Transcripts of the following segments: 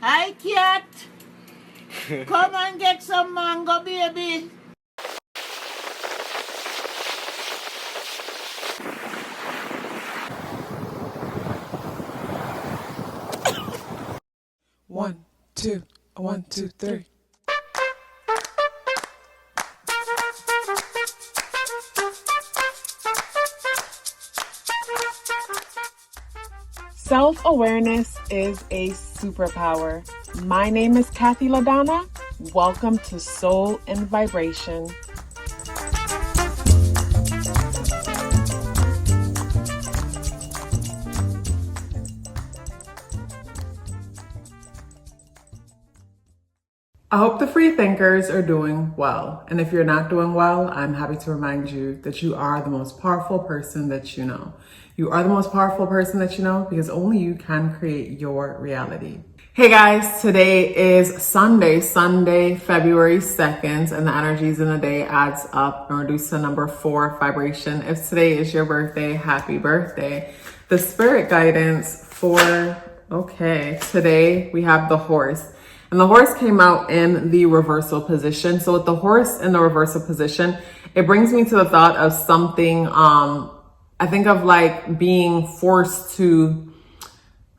Hi, cat. Come and get some mango, baby. One, two, 1, 2, 3. Self-awareness is a superpower. My name is KathyLaDonna. Welcome to Soul and Vibration. I hope the free thinkers are doing well. And if you're not doing well, I'm happy to remind you that you are the most powerful person that you know. You are the most powerful person that you know because only you can create your reality. Hey guys, today is Sunday, February 2nd, and the energies in the day adds up and reduce to number 4 vibration. If today is your birthday, happy birthday. The spirit guidance for, today we have the horse. And the horse came out in the reversal position. So with the horse in the reversal position, it brings me to the thought of something, I think of like being forced to,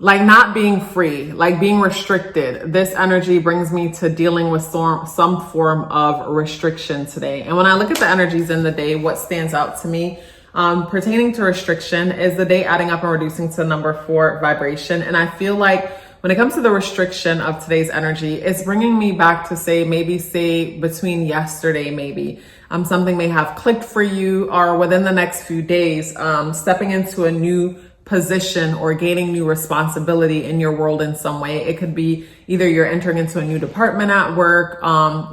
like not being free, like being restricted. This energy brings me to dealing with some form of restriction today. And when I look at the energies in the day, what stands out to me pertaining to restriction is the day adding up and reducing to number 4 vibration. And I feel like when it comes to the restriction of today's energy, it's bringing me back to say between yesterday, maybe something may have clicked for you, or within the next few days, stepping into a new position or gaining new responsibility in your world in some way. It could be either you're entering into a new department at work,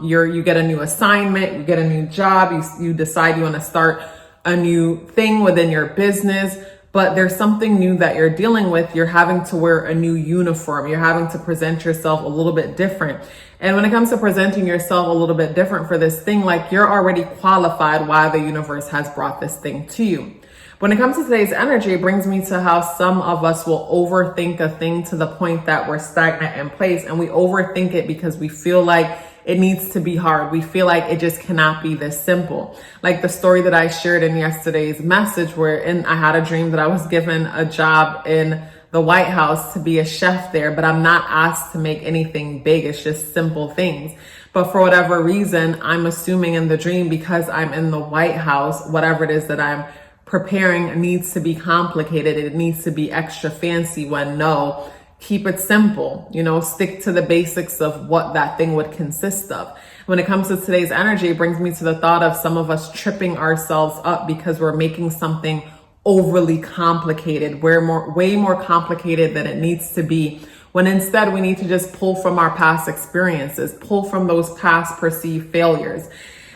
you get a new assignment, you get a new job, you decide you want to start a new thing within your business. But there's something new that you're dealing with. You're having to wear a new uniform. You're having to present yourself a little bit different. And when it comes to presenting yourself a little bit different for this thing, like you're already qualified why the universe has brought this thing to you. When it comes to today's energy, it brings me to how some of us will overthink a thing to the point that we're stagnant in place. And we overthink it because we feel like it needs to be hard. We feel like it just cannot be this simple. Like the story that I shared in yesterday's message wherein I had a dream that I was given a job in the White House to be a chef there, but I'm not asked to make anything big. It's just simple things. But for whatever reason, I'm assuming in the dream, because I'm in the White House, whatever it is that I'm preparing needs to be complicated. It needs to be extra fancy, when no, keep it simple, stick to the basics of what that thing would consist of. When it comes to today's energy, it brings me to the thought of some of us tripping ourselves up because we're making something overly complicated. We're way more complicated than it needs to be, when instead we need to just pull from our past experiences, pull from those past perceived failures.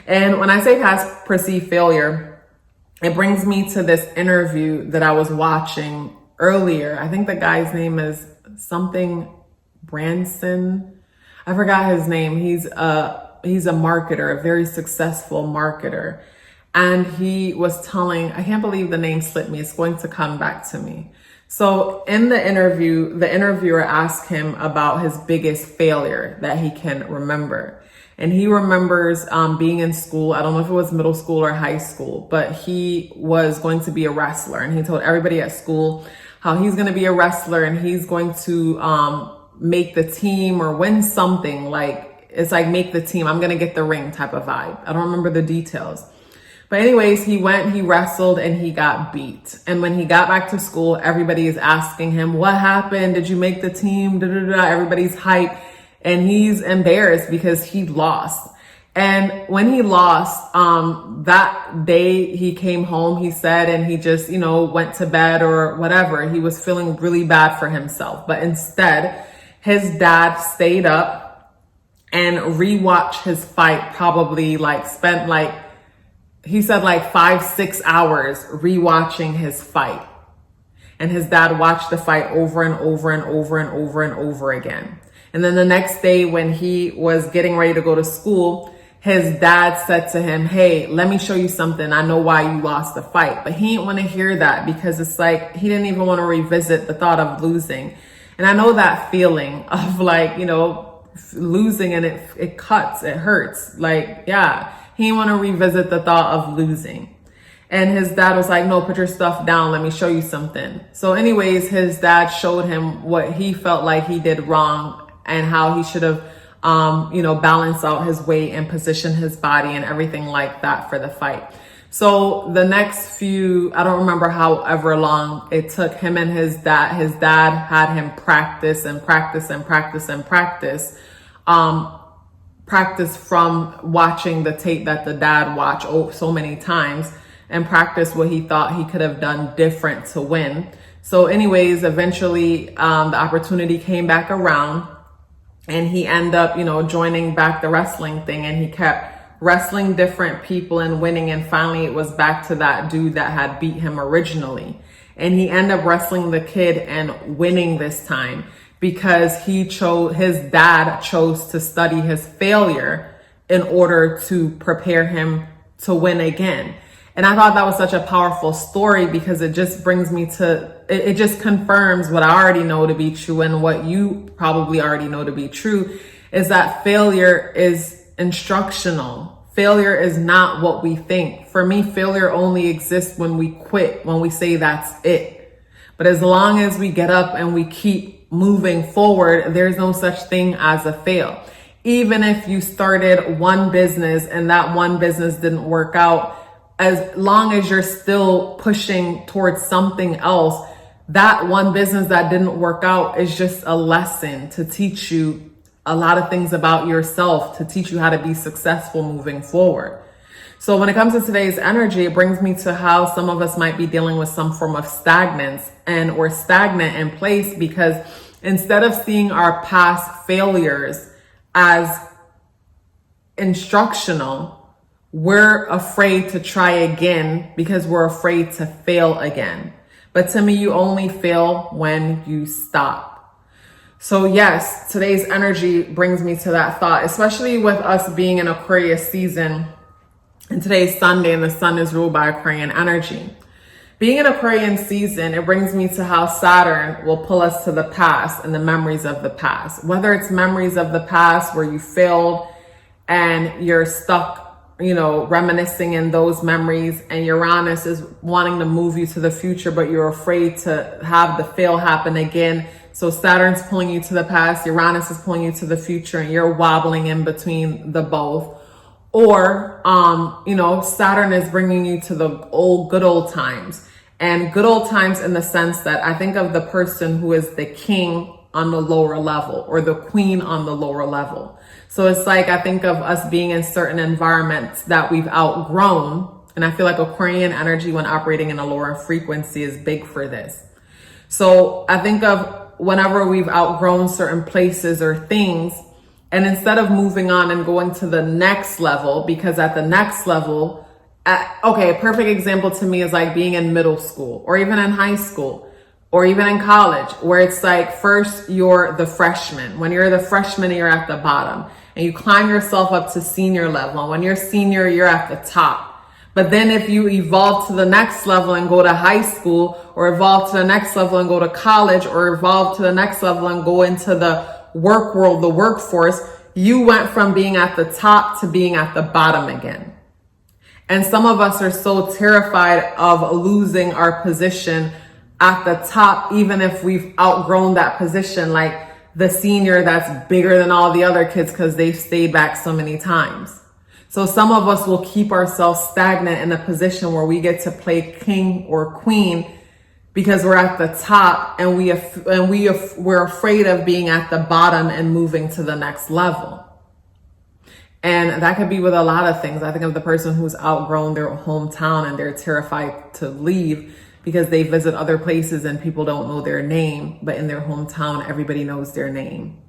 And when I say past perceived failure, it brings me to this interview that I was watching earlier. I think the guy's name is something Branson. I forgot his name. He's a marketer, a very successful marketer. And he was telling, I can't believe the name slipped me. It's going to come back to me. So in the interview, the interviewer asked him about his biggest failure that he can remember. And he remembers being in school. I don't know if it was middle school or high school, but he was going to be a wrestler. And he told everybody at school how he's going to be a wrestler and he's going to make the team or win something. Like, it's like make the team, I'm going to get the ring type of vibe. I don't remember the details. But anyways, he wrestled and he got beat. And when he got back to school, everybody is asking him, what happened? Did you make the team? Everybody's hyped. And he's embarrassed because he lost. And when he lost, that day he came home, he said, and he just, went to bed or whatever. He was feeling really bad for himself. But instead, his dad stayed up and rewatched his fight, probably spent he said 5-6 hours rewatching his fight. And his dad watched the fight over and over and over and over and over again. And then the next day when he was getting ready to go to school, his dad said to him, hey, let me show you something. I know why you lost the fight. But he didn't want to hear that because it's like he didn't even want to revisit the thought of losing. And I know that feeling of like, you know, losing, and it cuts, it hurts. Like, yeah, he didn't want to revisit the thought of losing. And his dad was like, no, put your stuff down. Let me show you something. So anyways, his dad showed him what he felt like he did wrong and how he should have, you know, balanced out his weight and position his body and everything like that for the fight. So the next few, I don't remember however long it took, him and his dad had him practice and practice and practice and practice. Practice from watching the tape that the dad watched so many times, and practice what he thought he could have done different to win. So anyways, eventually the opportunity came back around, and he ended up, you know, joining back the wrestling thing, and he kept wrestling different people and winning. And finally it was back to that dude that had beat him originally. And he ended up wrestling the kid and winning this time because his dad chose to study his failure in order to prepare him to win again. And I thought that was such a powerful story because it just brings me to, it just confirms what I already know to be true, and what you probably already know to be true, is that failure is instructional. Failure is not what we think. For me, failure only exists when we quit, when we say that's it. But as long as we get up and we keep moving forward, there's no such thing as a fail. Even if you started one business and that one business didn't work out, as long as you're still pushing towards something else, that one business that didn't work out is just a lesson to teach you a lot of things about yourself, to teach you how to be successful moving forward. So when it comes to today's energy, it brings me to how some of us might be dealing with some form of stagnance, and we're stagnant in place because instead of seeing our past failures as instructional, we're afraid to try again because we're afraid to fail again. But to me, you only fail when you stop. So yes, today's energy brings me to that thought, especially with us being in Aquarius season. And today's Sunday, and the sun is ruled by Aquarian energy. Being in Aquarian season, it brings me to how Saturn will pull us to the past and the memories of the past. Whether it's memories of the past where you failed and you're stuck, you know, reminiscing in those memories, and Uranus is wanting to move you to the future, but you're afraid to have the fail happen again. So Saturn's pulling you to the past, Uranus is pulling you to the future, and you're wobbling in between the both. Or, you know, Saturn is bringing you to the good old times, and good old times in the sense that I think of the person who is the king on the lower level or the queen on the lower level. So it's like, I think of us being in certain environments that we've outgrown. And I feel like Aquarian energy, when operating in a lower frequency, is big for this. So I think of whenever we've outgrown certain places or things, and instead of moving on and going to the next level, because at the next level, okay, a perfect example to me is like being in middle school or even in high school or even in college, where it's like, first you're the freshman. When you're the freshman, you're at the bottom, and you climb yourself up to senior level. And when you're senior, you're at the top. But then if you evolve to the next level and go to high school, or evolve to the next level and go to college, or evolve to the next level and go into the work world, the workforce, you went from being at the top to being at the bottom again. And some of us are so terrified of losing our position at the top, even if we've outgrown that position, like the senior that's bigger than all the other kids because they've stayed back so many times. So some of us will keep ourselves stagnant in a position where we get to play king or queen because we're at the top, and we're afraid of being at the bottom and moving to the next level. And that could be with a lot of things. I think of the person who's outgrown their hometown and they're terrified to leave because they visit other places and people don't know their name, but in their hometown, everybody knows their name.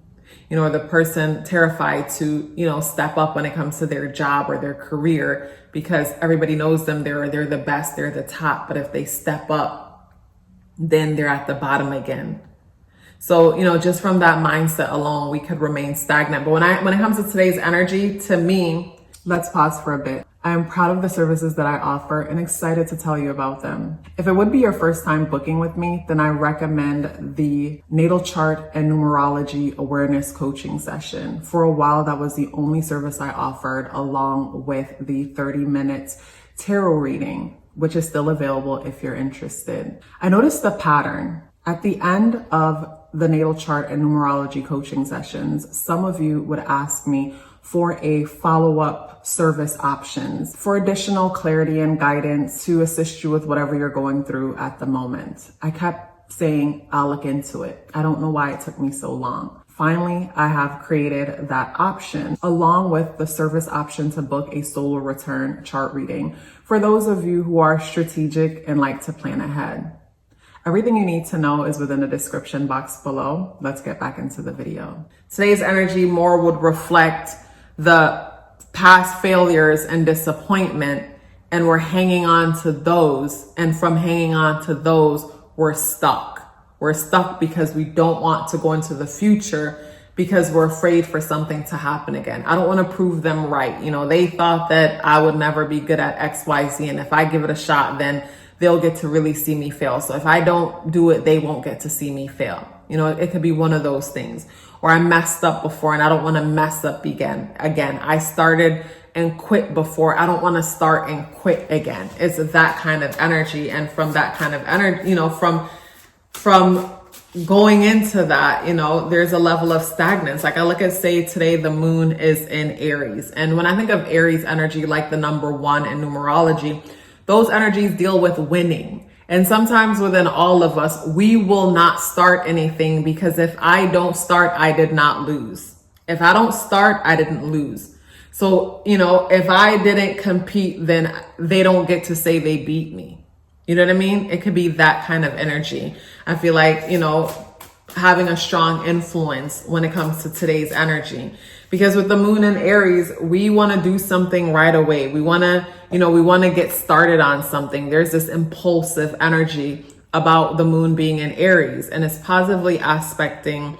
You know, or the person terrified to, you know, step up when it comes to their job or their career because everybody knows them. They're the best, they're the top. But if they step up, then they're at the bottom again. So, you know, just from that mindset alone, we could remain stagnant. But when it comes to today's energy, to me, let's pause for a bit. I am proud of the services that I offer and excited to tell you about them. If it would be your first time booking with me, then I recommend the natal chart and numerology awareness coaching session. For a while, that was the only service I offered, along with the 30 minutes tarot reading, which is still available if you're interested. I noticed the pattern. At the end of the natal chart and numerology coaching sessions, some of you would ask me for a follow-up service options for additional clarity and guidance to assist you with whatever you're going through at the moment. I kept saying, I'll look into it. I don't know why it took me so long. Finally, I have created that option along with the service option to book a solar return chart reading for those of you who are strategic and like to plan ahead. Everything you need to know is within the description box below. Let's get back into the video. Today's energy more would reflect the past failures and disappointment, and we're hanging on to those. And from hanging on to those, we're stuck. We're stuck because we don't want to go into the future because we're afraid for something to happen again. I don't want to prove them right. You know, they thought that I would never be good at X, Y, Z. And if I give it a shot, then they'll get to really see me fail. So if I don't do it, they won't get to see me fail. You know, it could be one of those things. Or I messed up before and I don't want to mess up again. I started and quit before. I don't want to start and quit again. It's that kind of energy. And from that kind of energy, you know, from going into that, you know, there's a level of stagnance. Like I look at, say today, the moon is in Aries. And when I think of Aries energy, like the number 1 in numerology, those energies deal with winning. And sometimes within all of us, we will not start anything because if I don't start, I did not lose. If I don't start, I didn't lose. So, you know, if I didn't compete, then they don't get to say they beat me. You know what I mean? It could be that kind of energy. I feel like, you know, having a strong influence when it comes to today's energy. Because with the moon in Aries, we want to do something right away. We want to, you know, we want to get started on something. There's this impulsive energy about the moon being in Aries, and it's positively aspecting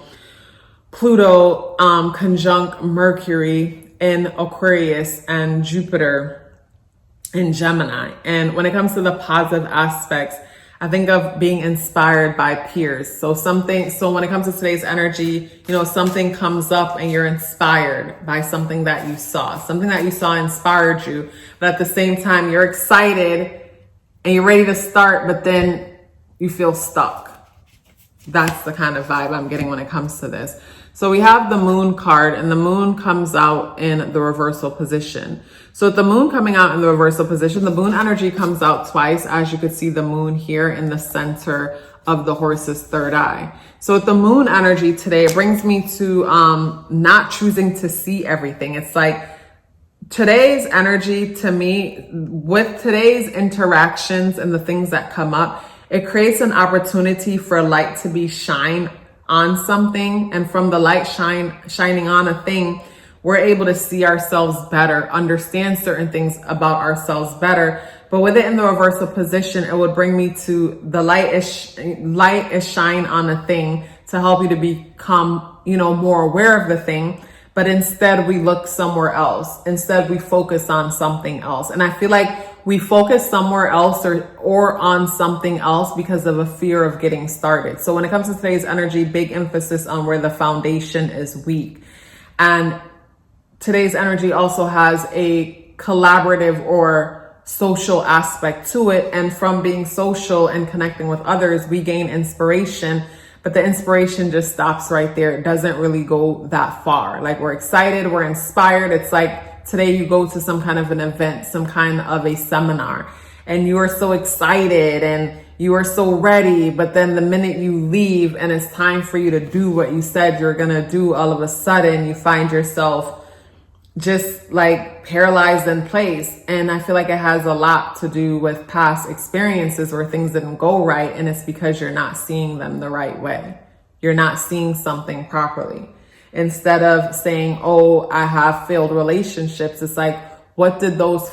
Pluto conjunct Mercury in Aquarius and Jupiter in Gemini. And when it comes to the positive aspects, I think of being inspired by peers. So when it comes to today's energy, you know, something comes up and you're inspired by something that you saw. Something that you saw inspired you, but at the same time, you're excited and you're ready to start, but then you feel stuck. That's the kind of vibe I'm getting when it comes to this. So we have the moon card, and the moon comes out in the reversal position. So with the moon coming out in the reversal position, the moon energy comes out twice. As you could see, the moon here in the center of the horse's third eye. So with the moon energy today, it brings me to not choosing to see everything. It's like today's energy to me, with today's interactions and the things that come up, it creates an opportunity for light to be shined on something, and from the light shining on a thing, we're able to see ourselves better, understand certain things about ourselves better. But with it in the reversal position, it would bring me to the light is shine on a thing to help you to become, you know, more aware of the thing. But instead we look somewhere else. Instead we focus on something else. And I feel like we focus somewhere else or on something else because of a fear of getting started. So when it comes to today's energy, big emphasis on where the foundation is weak. And today's energy also has a collaborative or social aspect to it. And from being social and connecting with others, we gain inspiration, but the inspiration just stops right there. It doesn't really go that far. Like we're excited, we're inspired. It's like today you go to some kind of an event, some kind of a seminar, and you are so excited and you are so ready. But then the minute you leave and it's time for you to do what you said you're going to do, all of a sudden you find yourself just like paralyzed in place. And I feel like it has a lot to do with past experiences where things didn't go right. And it's because you're not seeing them the right way. You're not seeing something properly. Instead of saying, oh, I have failed relationships, it's like, what did those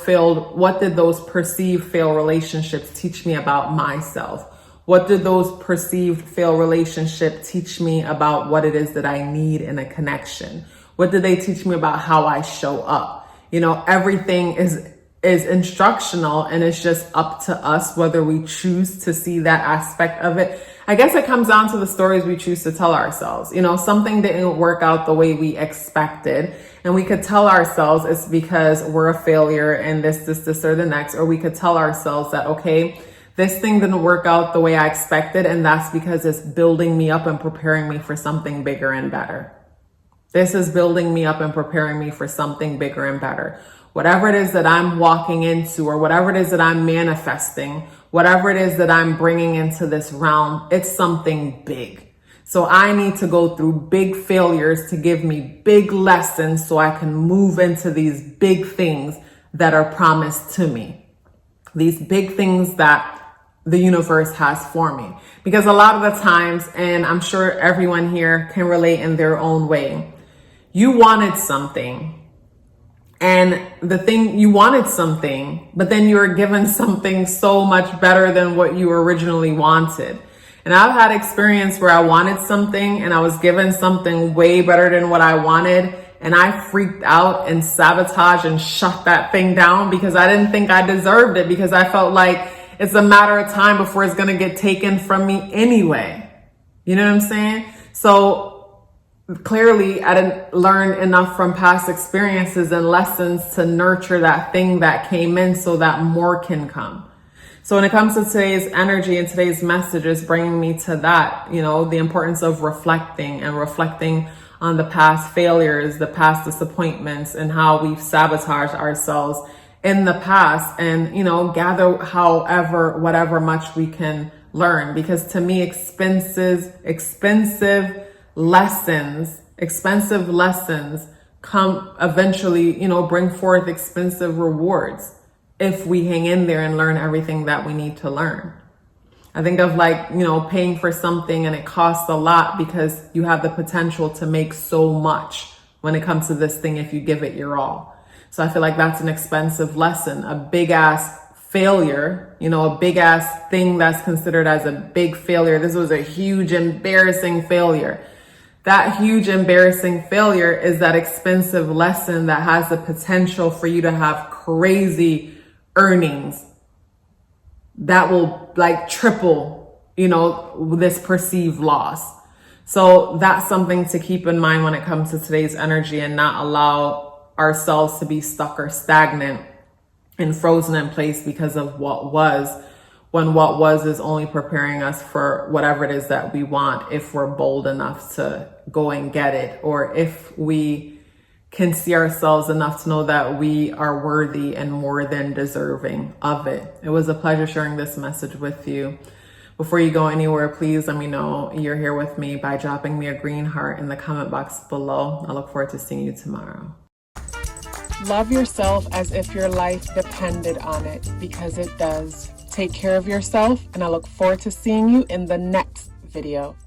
perceived failed relationships teach me about myself? What did those perceived failed relationships teach me about what it is that I need in a connection? What did they teach me about how I show up? You know, everything is is instructional, and it's just up to us whether we choose to see that aspect of it. I guess it comes down to the stories we choose to tell ourselves. You know, something didn't work out the way we expected, and we could tell ourselves it's because we're a failure and this, or the next, or we could tell ourselves that, okay, this thing didn't work out the way I expected, and that's because it's building me up and preparing me for something bigger and better. This is building me up and preparing me for something bigger and better. Whatever it is that I'm walking into, or whatever it is that I'm manifesting, whatever it is that I'm bringing into this realm, it's something big. So I need to go through big failures to give me big lessons so I can move into these big things that are promised to me. These big things that the universe has for me. Because a lot of the times, and I'm sure everyone here can relate in their own way, you wanted something. And the thing, you wanted something, but then you were given something so much better than what you originally wanted. And I've had experience where I wanted something and I was given something way better than what I wanted. And I freaked out and sabotaged and shut that thing down because I didn't think I deserved it, because I felt like it's a matter of time before it's going to get taken from me anyway. You know what I'm saying? So clearly I didn't learn enough from past experiences and lessons to nurture that thing that came in so that more can come. So when it comes to today's energy and today's message is bringing me to that, you know, the importance of reflecting on the past failures, the past disappointments, and how we've sabotaged ourselves in the past, and, you know, gather whatever much we can learn. Because to me, expensive lessons come eventually, you know, bring forth expensive rewards if we hang in there and learn everything that we need to learn. I think of, like, you know, paying for something and it costs a lot because you have the potential to make so much when it comes to this thing if you give it your all. So I feel like that's an expensive lesson, a big ass failure, you know, a big ass thing that's considered as a big failure. This was a huge, embarrassing failure. That huge, embarrassing failure is that expensive lesson that has the potential for you to have crazy earnings that will, like, triple, you know, this perceived loss. So that's something to keep in mind when it comes to today's energy, and not allow ourselves to be stuck or stagnant and frozen in place because of what was, when what was is only preparing us for whatever it is that we want, if we're bold enough to go and get it, or if we can see ourselves enough to know that we are worthy and more than deserving of it. It was a pleasure sharing this message with you. Before you go anywhere, please let me know you're here with me by dropping me a green heart in the comment box below. I look forward to seeing you tomorrow. Love yourself as if your life depended on it, because it does. Take care of yourself, and I look forward to seeing you in the next video.